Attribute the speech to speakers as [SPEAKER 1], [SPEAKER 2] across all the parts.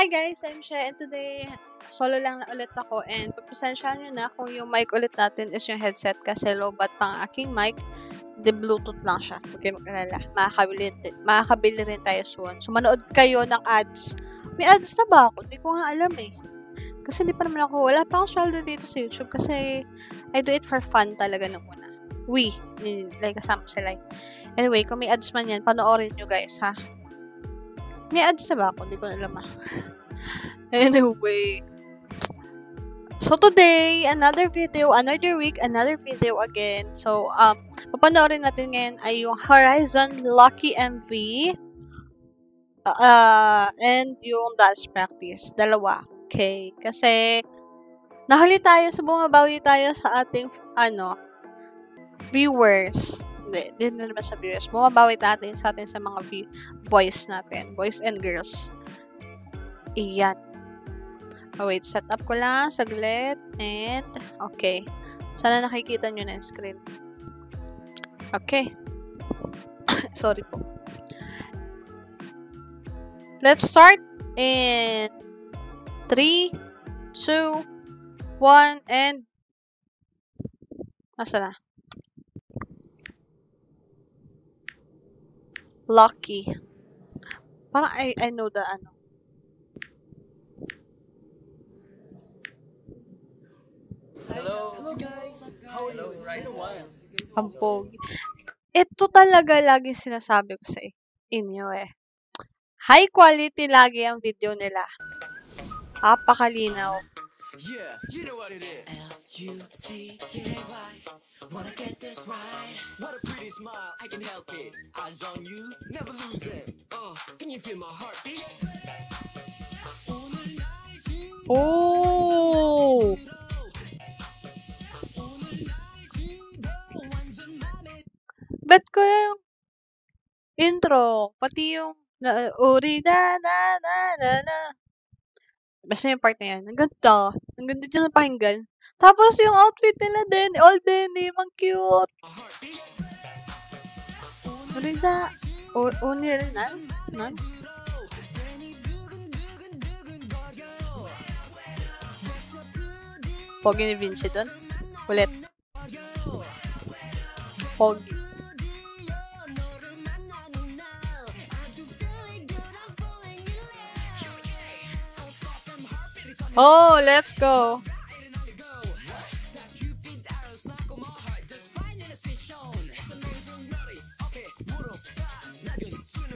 [SPEAKER 1] Hi guys, I'm Shea and today solo lang na ulit ako and pagpasensyahan nyo na kung yung mic ulit natin is yung headset kasi low-bat pa ang aking mic. The Bluetooth lang siya. Huwag kayo mag-alala. Makakabili rin tayo soon. So manood kayo ng ads. May ads na ba ako? Hindi ko nga alam eh. Kasi di pa naman ako, wala pa akong sweldo dito sa YouTube kasi I do it for fun talaga nung una. Like kasama sila. Anyway, kung may ads man yan, panoorin nyo guys ha. May ads na ba ako? Hindi ko alam ah. Anyway. So today, another video, another week, another video again. So, papanoorin natin ngayon ay yung Horizon Lucky MV and yung dance practice. Dalawa. Okay? Kasi, nahuli tayo sa bumabawi tayo sa ating, viewers. Hindi na naman sa viewers. Bumabawi natin sa mga boys natin. Boys and girls. Iyan. Oh, wait. Set up ko lang. Saglit. And, okay. Sana nakikita nyo na yung screen. Okay. Sorry po. Let's start in 3, 2, 1, and nasa na? Lucky. Parang I know the ano.
[SPEAKER 2] Hello guys. How are you? Right one.
[SPEAKER 1] Ang pogi. Ito talaga lagi sinasabi ko sa inyo eh. High quality lagi ang video nila. Apakalinaw.
[SPEAKER 2] Yeah, you know what it is. Lucky. Wanna get this right. What a pretty smile, I can help it. Eyes on you, never lose it. Can you feel my heartbeat?
[SPEAKER 1] Oh! Bet ko yung intro, pati yung uri na na na na na. Basta yung part na yan. Ang ganda. Ang ganda dyan na pakinggan. Tapos yung outfit nila din, all denim, ang cute. Uri na, unir na, nan? Pogi ni Vinci doon. Ulit. Pogi. Oh, let's go.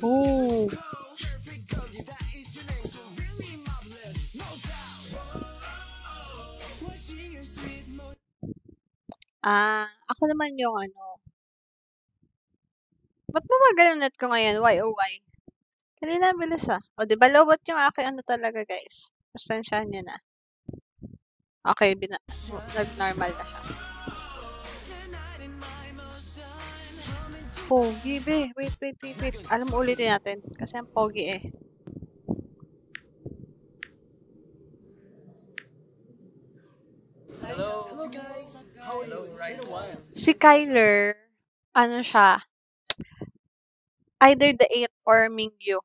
[SPEAKER 1] Ooh. Ako naman yung ano. Ba't mabagal ang net ko ngayon? Why, oh why? Kanina, bilis ah. O, diba lobot yung aking ano talaga, guys. Pasensyahan nyo na. Okay, nag-normal na siya. Pogi, be. Wait. Alam mo, ulitin natin. Kasi ang pogi eh.
[SPEAKER 2] Hello guys. How are you? Right one.
[SPEAKER 1] Si Kyler, ano siya? Either the 8 or Mingyu.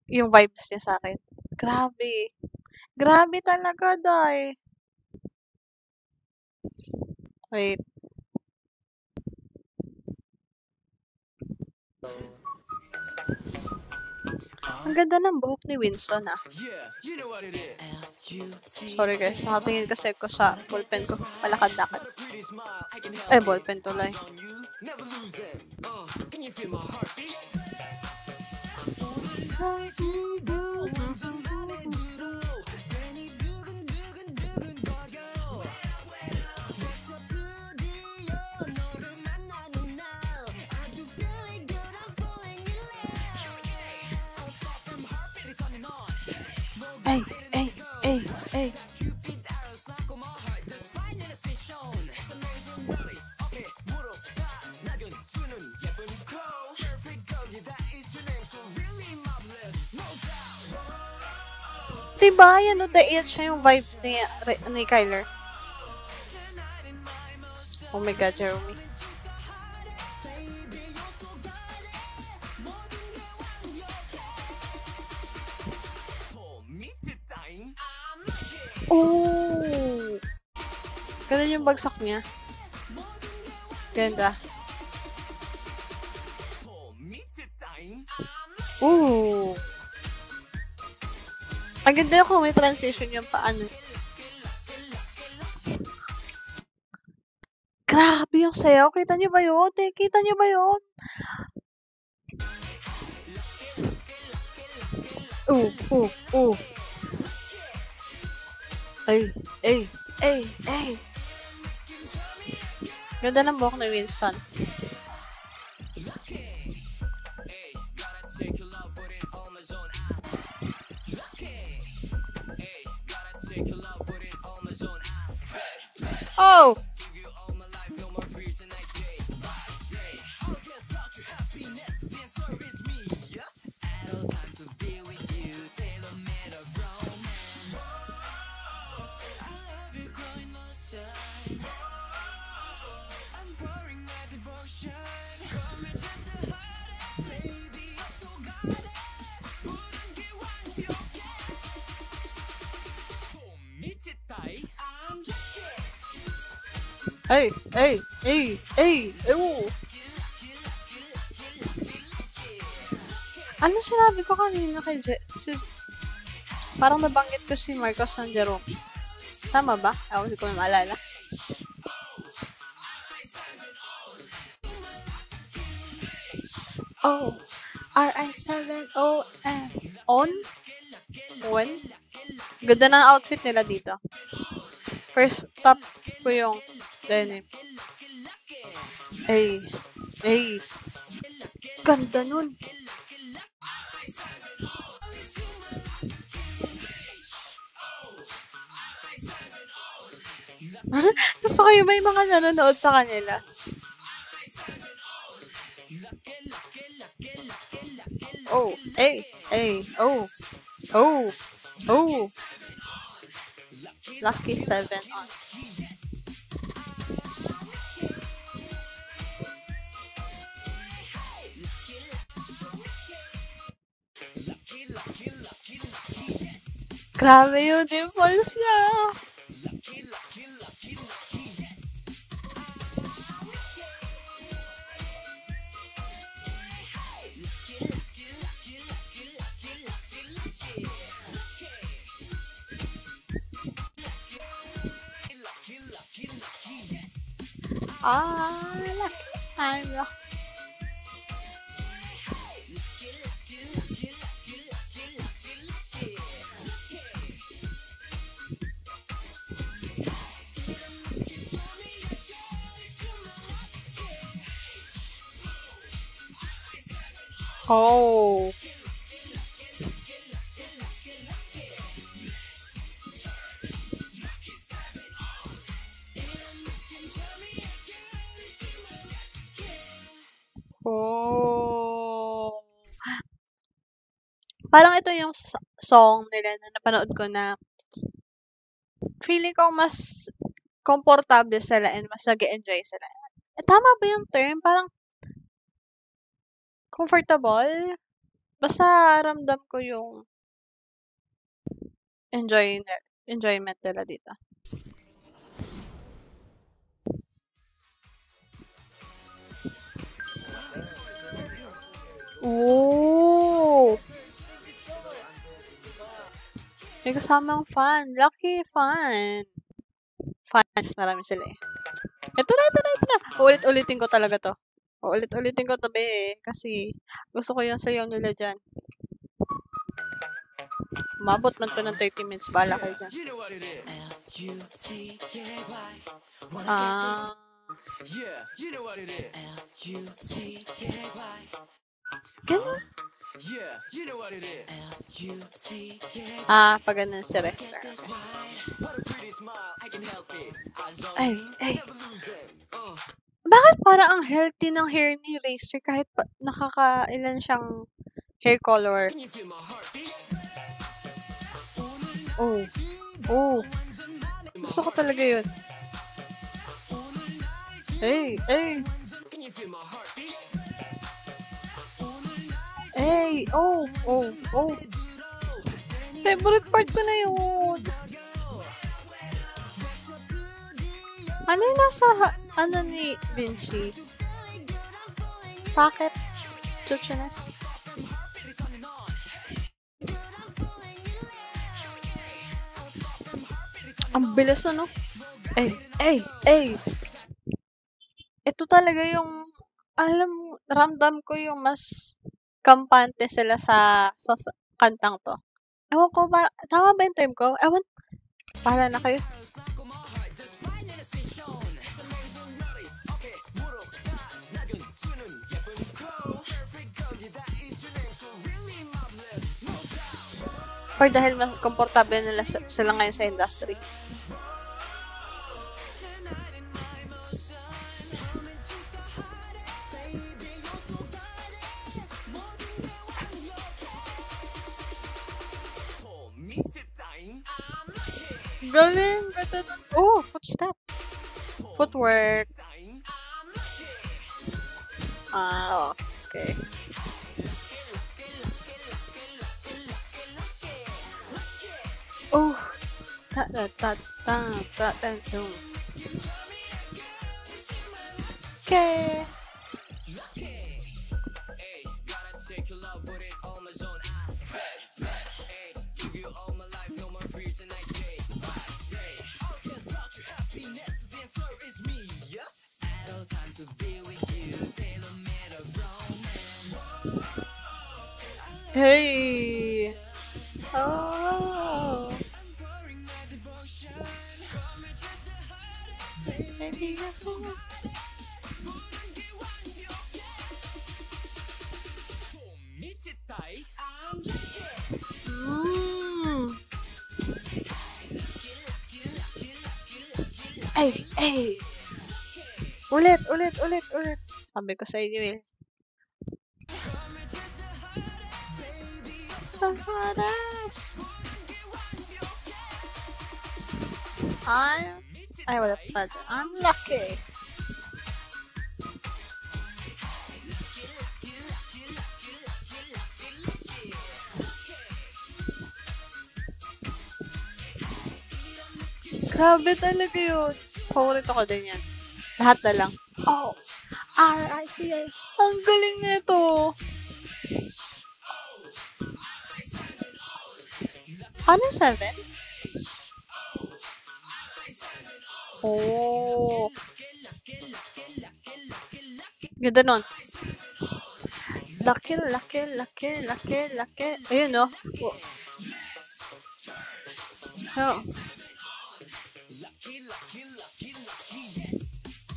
[SPEAKER 1] Yung vibes niya sa akin. Grabe. Grabe talaga, day. Wait. Ang ganda ng buhok ni Winston, ah.
[SPEAKER 2] Yeah, you know what it is.
[SPEAKER 1] Sorry guys, nakatingin kasi ko sa ballpen ko. Palakad-lakad. Ballpen tuloy.
[SPEAKER 2] Never lose it. Can you feel my heartbeat?
[SPEAKER 1] Ay. Diba, yan o, dahil siya yung vibe ni Kyler. Oh my God, Jeremy. Oh! Ganun yung bagsak niya. Ganda. Ooh! Ang ganda kung may transition yung paano. Grabe yung sayaw. Kita niyo ba yun? Kita niyo ba yun? Ooh. Ay. Ganda ng buhok ni Winston. Oh! Ay, ew. Ano sinabi ko kanina kay parang nabanggit ko si Marcos San Jerome. Tama ba? Ako hindi ko maalala. Oh, R-I-7-O-N. On? When? Ganda ng outfit nila dito. First top ko yung denim. Ay. Ganda nun. Gusto ko yung may mga nanonood sa kanila. Oh. Lucky 7 on. Grabe yung dimples niya. I'm lucky. Oh. Oh. Parang ito yung song nila na napanood ko na feeling ko mas komportable sila and mas nag-enjoy sila. Tama ba yung term? Parang comfortable? Basta ramdam ko yung enjoyment nila dito. Oh! May kasamang fan. Lucky fan. Fans, marami sila eh. Ito na. Ulit-ulitin ko talaga to. Ulit-ulitin ko to be kasi gusto ko yung sayaw nila dyan. Umabot man to ng 30 minutes. Bahala kayo dyan. Ganun? Pag ganun si Rester. Ay. Bakit para ang healthy ng hair ni Rester kahit nakakailan siyang hair color? Oh. Gusto ko talaga yun. Hey. Oh. Favorite part ko na yun. Ano yung nasa, ano ni Vinci? Bakit? Chuchunas? Ang bilis na, no? Ay! Ito talaga yung, ramdam ko yung mas kampante sila sa kantang to. Ewan ko, tama ba yung term ko? Ewan, pahala na kayo. Or dahil mas komportable nila sila ngayon sa industry. Galing! Oh, footstep. Footwork. Okay. Oh. Okay. Hey. Oh. Maybe that's all. Ay. Ulit. Sabi ko sa inyo eh. Saharas. Ay, wala pa. I'm lucky. Grabe talaga yun. Favorite ko din yan. Lahat na lang. Oh, R-I-C-I. Ang galing nito. Ano 7? Oh. Ganda nun. Laki. Ayun, no? Oh.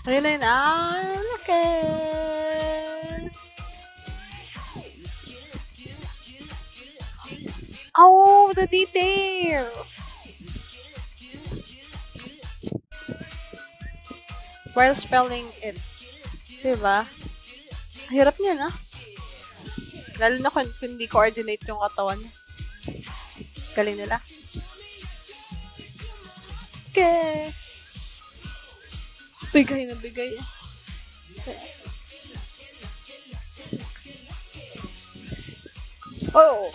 [SPEAKER 1] Ayun na yun. Laki. Oh, the details. While spelling it. Diba? Hirap niya, na. Lalo na kung hindi coordinate yung katawan. Galing nila. Okay. Bigay na bigay. Oh.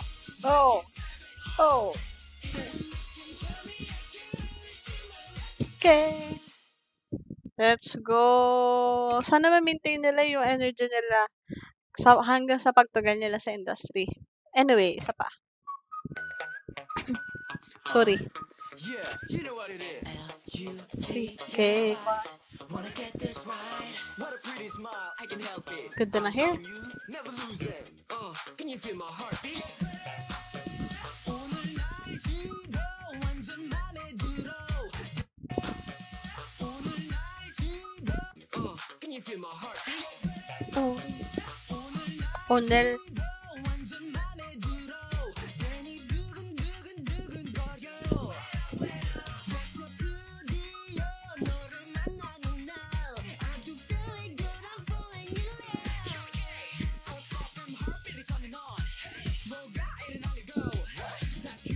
[SPEAKER 1] Okay. Let's go. Sana ma-maintain nila yung energy nila hanggang sa pagtagal nila sa industry. Anyway, isa pa. Sorry.
[SPEAKER 2] Yeah, you know what it is.
[SPEAKER 1] L-U-C-K.
[SPEAKER 2] Wanna get this right? What a pretty smile, I can help it.
[SPEAKER 1] Ganda na hair.
[SPEAKER 2] You never lose it. Can you feel my heartbeat? Can you feel my heartbeat?
[SPEAKER 1] Oh. Onel.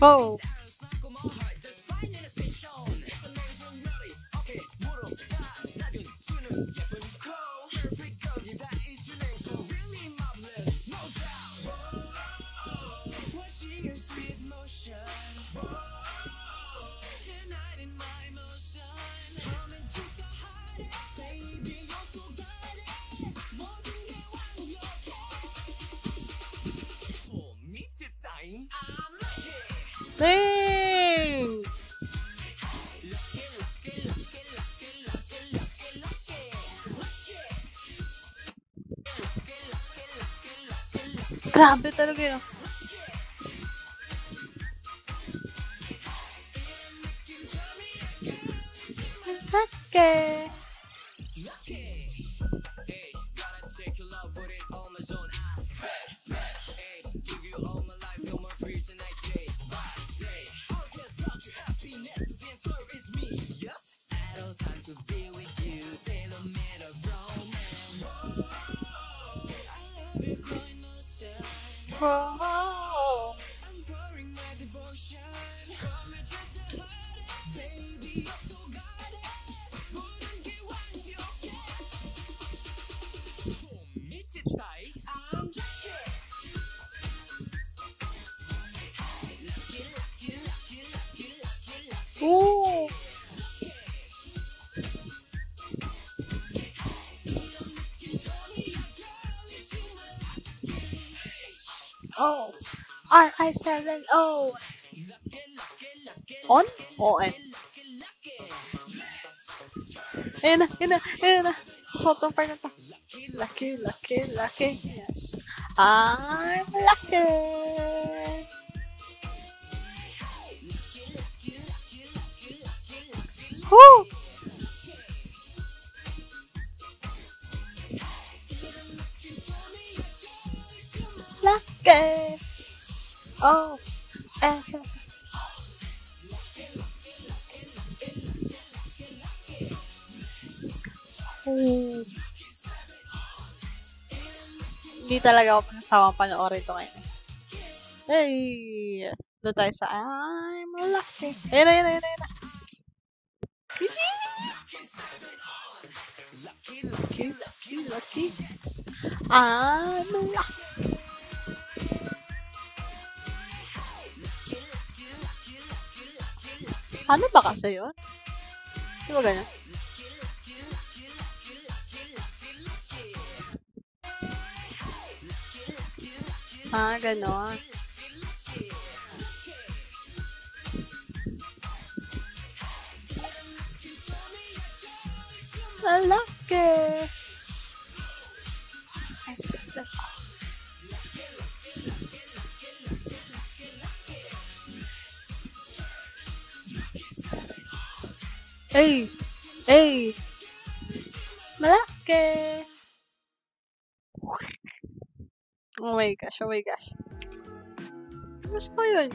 [SPEAKER 1] Oh. Dang! Grabe talaga yun. Okay. Oh. Ooh. Oh. RI7O. On? O-N. Ayan na, ayan na, ayan na. Sotong part na to. Lucky, lucky, lucky. Yes. I'm lucky. Woo! Lucky. Oh. S. Oh. Hindi talaga ako pinasawang panoorin ito ngayon. Hey! Doon tayo sa I'm lucky. Ayan na, ayan na, ayan na, ayan na. Lucky, lucky, lucky. I'm lucky. Ano ba kasi yun? Di ba ganyan? Ah, ganon. Lucky. I see that. Hey! Hey! Malaki! Oh my gosh, oh my gosh. Gusto ko yun.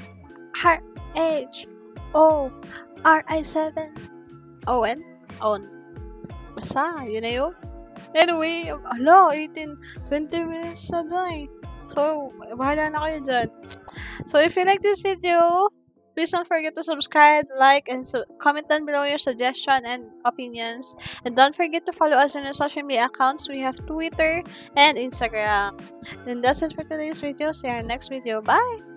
[SPEAKER 1] R-H-O-R-I-7-O-N? On. Basta, yun na yun. Anyway, 18, 20 minutes na dyan. So, bahala na kayo dyan. So, if you like this video, please don't forget to subscribe, like, and comment down below your suggestion and opinions. And don't forget to follow us on our social media accounts. We have Twitter and Instagram. And that's it for today's video. See you in our next video. Bye!